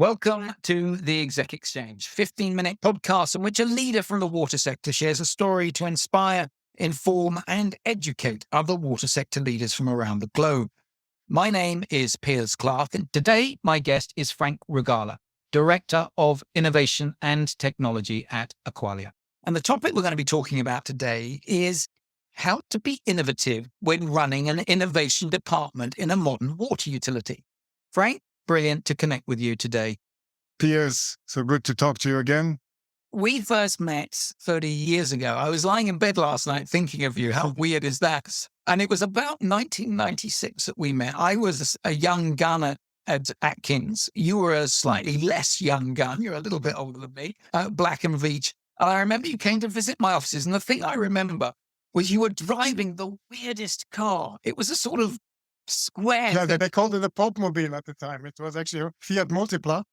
Welcome to the Exec Exchange, 15-minute podcast in which a leader from the water sector shares a story to inspire, inform, and educate other water sector leaders from around the globe. My name is Piers Clark, and today my guest is Frank Rogalla, Director of Innovation and Technology at Aqualia. And the topic we're going to be talking about today is how to be innovative when running an innovation department in a modern water utility. Frank, brilliant to connect with you today. Piers, so good to talk to you again. We first met 30 years ago. I was lying in bed last night thinking of you. How weird is that? And it was about 1996 that we met. I was a young gun at Atkins. You were a slightly less young gun. You're a little bit older than me, Black and Veatch. And I remember you came to visit my offices. And the thing I remember was you were driving the weirdest car. It was a sort of square. Yeah, they called it a Popmobile at the time. It was actually a Fiat Multipla.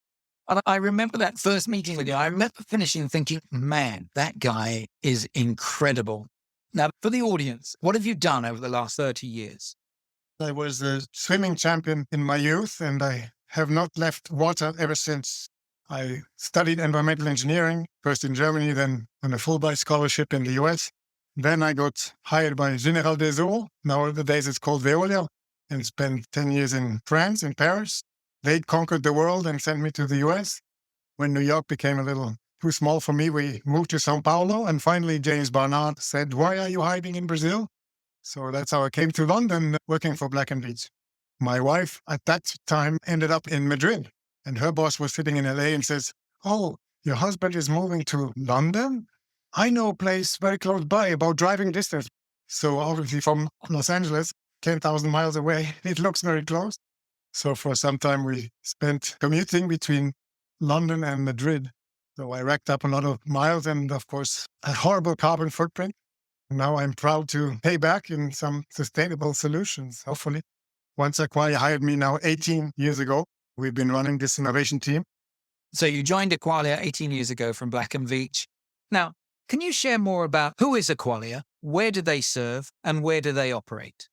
And I remember that first meeting with you. I remember finishing thinking, man, that guy is incredible. Now, for the audience, what have you done over the last 30 years? I was a swimming champion in my youth, and I have not left water ever since. I studied environmental engineering, first in Germany, then on a Fulbright scholarship in the US. Then I got hired by General des Eaux. Nowadays it's called Veolia, and spent 10 years in France, in Paris. They conquered the world and sent me to the US. When New York became a little too small for me, we moved to Sao Paulo. And finally, James Barnard said, "Why are you hiding in Brazil?" So that's how I came to London, working for Black & Veatch. My wife at that time ended up in Madrid. And her boss was sitting in LA and says, "Oh, your husband is moving to London? I know a place very close by, about driving distance." So obviously from Los Angeles, 10,000 miles away, it looks very close. So for some time, we spent commuting between London and Madrid. So I racked up a lot of miles and, of course, a horrible carbon footprint. Now I'm proud to pay back in some sustainable solutions, hopefully. Once Aqualia hired me now 18 years ago, we've been running this innovation team. So you joined Aqualia 18 years ago from Black & Veatch. Now, can you share more about who is Aqualia, where do they serve, and where do they operate?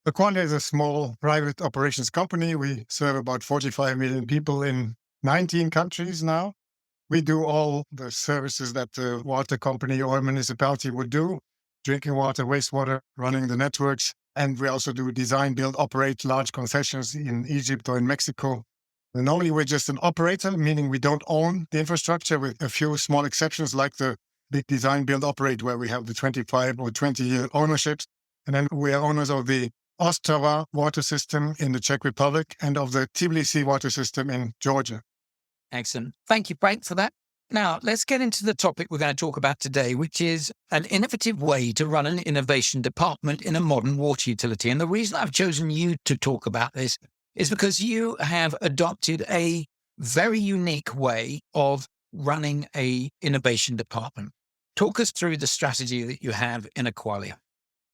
Aqualia is a small private operations company. We serve about 45 million people in 19 countries now. We do all the services that the water company or municipality would do: drinking water, wastewater, running the networks. And we also do design, build, operate large concessions in Egypt or in Mexico. And normally we're just an operator, meaning we don't own the infrastructure, with a few small exceptions like the big design, build, operate, where we have the 25 or 20-year ownerships. And then we are owners of the Ostrava water system in the Czech Republic and of the Tbilisi water system in Georgia. Excellent. Thank you, Frank, for that. Now, let's get into the topic we're going to talk about today, which is an innovative way to run an innovation department in a modern water utility. And the reason I've chosen you to talk about this is because you have adopted a very unique way of running an innovation department. Talk us through the strategy that you have in Aqualia.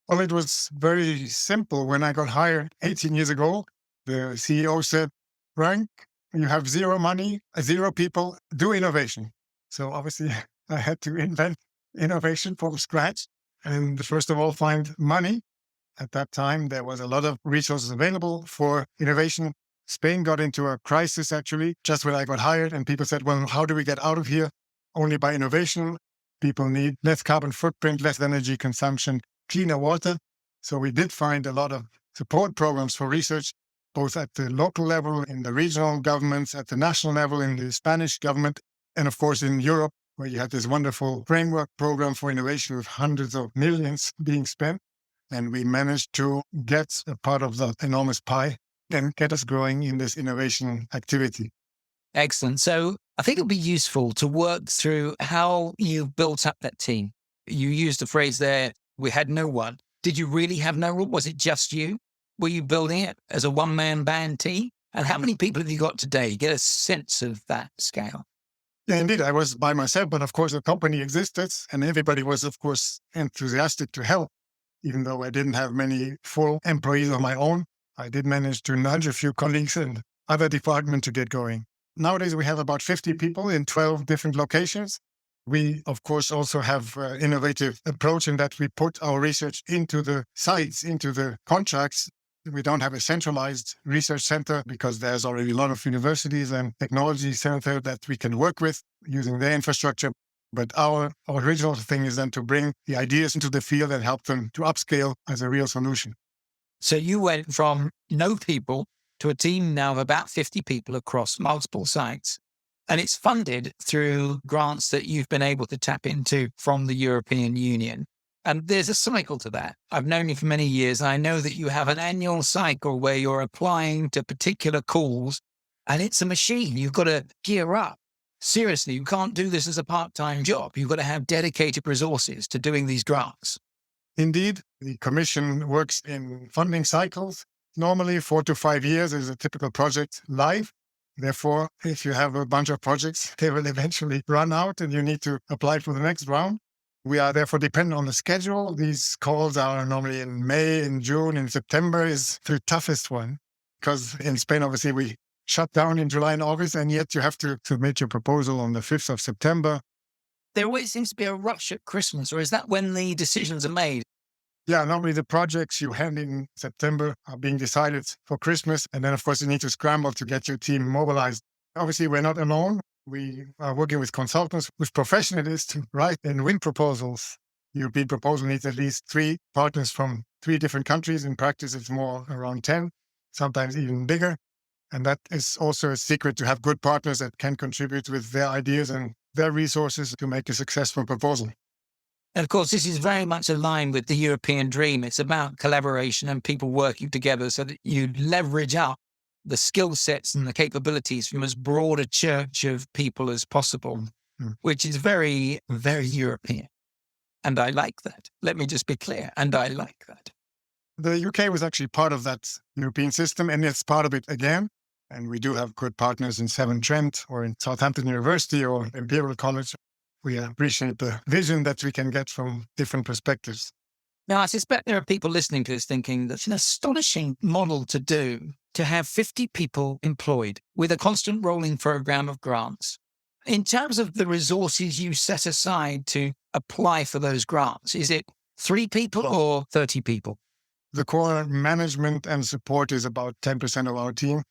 Well, it was very simple. When I got hired 18 years ago, the CEO said, "Frank, you have zero money, zero people, do innovation." So obviously I had to invent innovation from scratch and first of all, find money. At that time, there was a lot of resources available for innovation. Spain got into a crisis, actually, just when I got hired. And people said, well, how do we get out of here? Only by innovation. People need less carbon footprint, less energy consumption, cleaner water. So we did find a lot of support programs for research, both at the local level, in the regional governments, at the national level, in the Spanish government, and of course in Europe, where you had this wonderful framework program for innovation with hundreds of millions being spent. And we managed to get a part of that enormous pie and get us growing in this innovation activity. Excellent. So I think it'll be useful to work through how you built up that team. You used the phrase there, we had no one. Did you really have no one? Was it just you? Were you building it as a one-man band team? And how many people have you got today? Get a sense of that scale. Yeah, indeed. I was by myself, but of course the company existed and everybody was, of course, enthusiastic to help. Even though I didn't have many full employees of my own, I did manage to nudge a few colleagues in other departments to get going. Nowadays, we have about 50 people in 12 different locations. We, of course, also have an innovative approach in that we put our research into the sites, into the contracts. We don't have a centralized research center because there's already a lot of universities and technology center that we can work with using their infrastructure. But our original thing is then to bring the ideas into the field and help them to upscale as a real solution. So you went from no people to a team now of about 50 people across multiple sites. And it's funded through grants that you've been able to tap into from the European Union. And there's a cycle to that. I've known you for many years. I know that you have an annual cycle where you're applying to particular calls, and it's a machine. You've got to gear up. Seriously, you can't do this as a part-time job. You've got to have dedicated resources to doing these grants. Indeed, the Commission works in funding cycles. Normally, 4 to 5 years is a typical project life. Therefore, if you have a bunch of projects, they will eventually run out and you need to apply for the next round. We are therefore dependent on the schedule. These calls are normally in May, in June, in September is the toughest one. Because in Spain, obviously, we shut down in July and August, and yet you have to submit your proposal on the 5th of September. There always seems to be a rush at Christmas, or is that when the decisions are made? Yeah, normally the projects you hand in September are being decided for Christmas. And then, of course, you need to scramble to get your team mobilized. Obviously, we're not alone. We are working with consultants, with professionals to write and win proposals. European proposal needs at least 3 partners from 3 different countries. In practice, it's more around 10, sometimes even bigger. And that is also a secret, to have good partners that can contribute with their ideas and their resources to make a successful proposal. And of course, this is very much aligned with the European dream. It's about collaboration and people working together so that you leverage up the skill sets and the capabilities from as broad a church of people as possible, which is very, very European. And I like that. Let me just be clear. And I like that. The UK was actually part of that European system, and it's part of it again. And we do have good partners in Severn Trent or in Southampton University or Imperial College. We appreciate the vision that we can get from different perspectives. Now, I suspect there are people listening to this thinking that's an astonishing model to do, to have 50 people employed with a constant rolling program of grants. In terms of the resources you set aside to apply for those grants, is it 3 people or 30 people? The core management and support is about 10% of our team.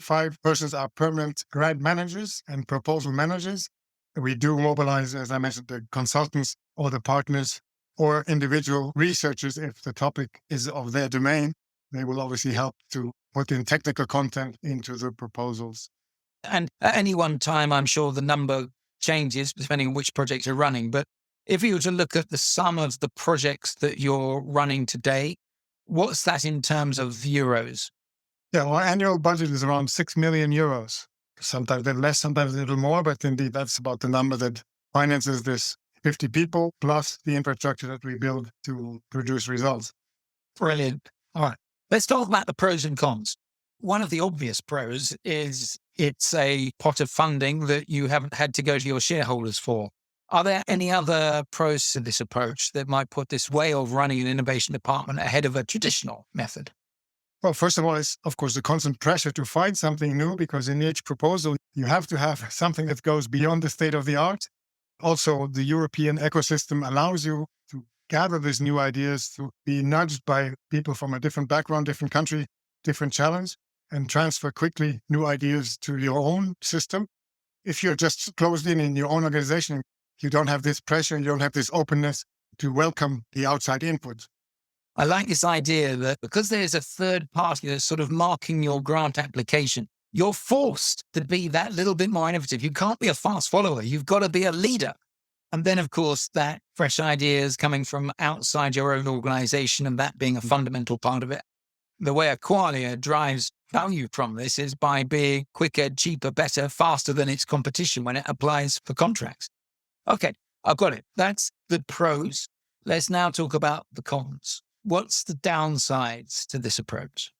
5 persons are permanent grant managers and proposal managers. We do mobilize, as I mentioned, the consultants or the partners or individual researchers if the topic is of their domain. They will obviously help to put in technical content into the proposals. And at any one time, I'm sure the number changes depending on which projects you're running. But if you were to look at the sum of the projects that you're running today, what's that in terms of euros? Yeah, our annual budget is around 6 million euros. Sometimes a little less, sometimes a little more, but indeed that's about the number that finances this 50 people plus the infrastructure that we build to produce results. Brilliant. All right. Let's talk about the pros and cons. One of the obvious pros is it's a pot of funding that you haven't had to go to your shareholders for. Are there any other pros to this approach that might put this way of running an innovation department ahead of a traditional method? Well, first of all, it's, of course, the constant pressure to find something new, because in each proposal, you have to have something that goes beyond the state of the art. Also, the European ecosystem allows you to gather these new ideas, to be nudged by people from a different background, different country, different challenge, and transfer quickly new ideas to your own system. If you're just closed in your own organization, you don't have this pressure, you don't have this openness to welcome the outside input. I like this idea that because there's a third party that's sort of marking your grant application, you're forced to be that little bit more innovative. You can't be a fast follower. You've got to be a leader. And then, of course, that fresh ideas coming from outside your own organization and that being a fundamental part of it. The way Aqualia drives value from this is by being quicker, cheaper, better, faster than its competition when it applies for contracts. Okay, I've got it. That's the pros. Let's now talk about the cons. What's the downsides to this approach?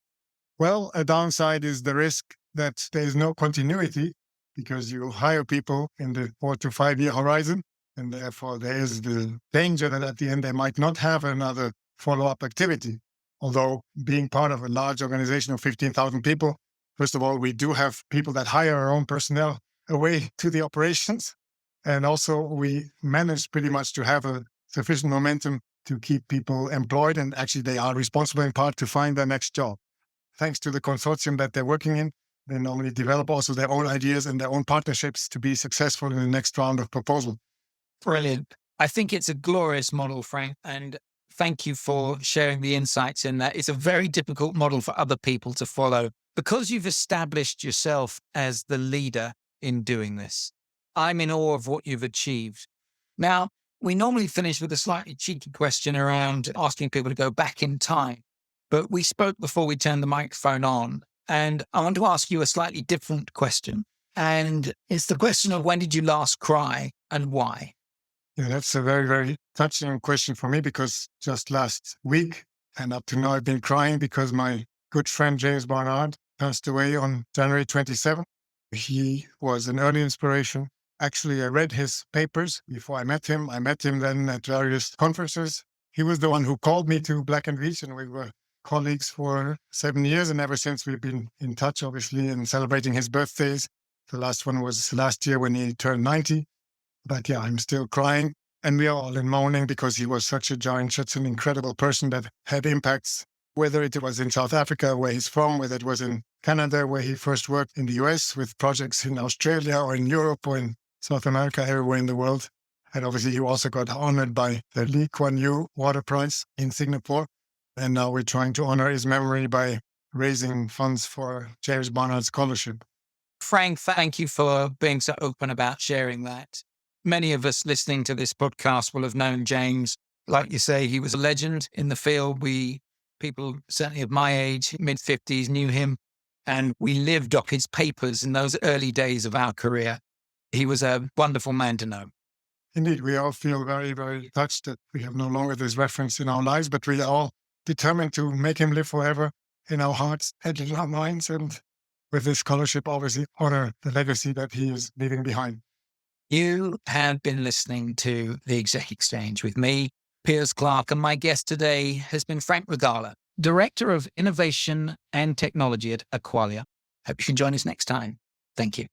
Well, a downside is the risk that there is no continuity, because you hire people in the 4 to 5 year horizon. And therefore, there is the danger that at the end, they might not have another follow-up activity. Although being part of a large organization of 15,000 people, first of all, we do have people that hire our own personnel away to the operations. And also we manage pretty much to have a sufficient momentum to keep people employed. And actually they are responsible in part to find their next job. thanks to the consortium that they're working in, they normally develop also their own ideas and their own partnerships to be successful in the next round of proposal. Brilliant. I think it's a glorious model, Frank, and thank you for sharing the insights in that. It's a very difficult model for other people to follow because you've established yourself as the leader in doing this. I'm in awe of what you've achieved. Now, we normally finish with a slightly cheeky question around asking people to go back in time, but we spoke before we turned the microphone on, and I want to ask you a slightly different question. And it's the question of, when did you last cry and why? Yeah, that's a very, very touching question for me, because just last week and up to now, I've been crying because my good friend James Barnard passed away on January 27th. He was an early inspiration. Actually, I read his papers before I met him. I met him then at various conferences. He was the one who called me to Black & Veatch, and we were colleagues for 7 years. And ever since, we've been in touch, obviously, and celebrating his birthdays. The last one was last year when he turned 90. But yeah, I'm still crying. And we are all in mourning because he was such a giant, such an incredible person that had impacts, whether it was in South Africa, where he's from, whether it was in Canada, where he first worked, in the US with projects in Australia or in Europe or in South America, everywhere in the world. And obviously, he also got honored by the Lee Kuan Yew Water Prize in Singapore. And now we're trying to honor his memory by raising funds for James Barnard Scholarship. Frank, thank you for being so open about sharing that. Many of us listening to this podcast will have known James. Like you say, he was a legend in the field. People certainly of my age, mid-50s, knew him. And we lived off his papers in those early days of our career. He was a wonderful man to know. Indeed, we all feel very, very touched that we have no longer this reference in our lives, but we are all determined to make him live forever in our hearts and in our minds. And with this scholarship, obviously honor the legacy that he is leaving behind. You have been listening to the Exec Exchange with me, Piers Clark, and my guest today has been Frank Rogalla, Director of Innovation and Technology at Aqualia. Hope you can join us next time. Thank you.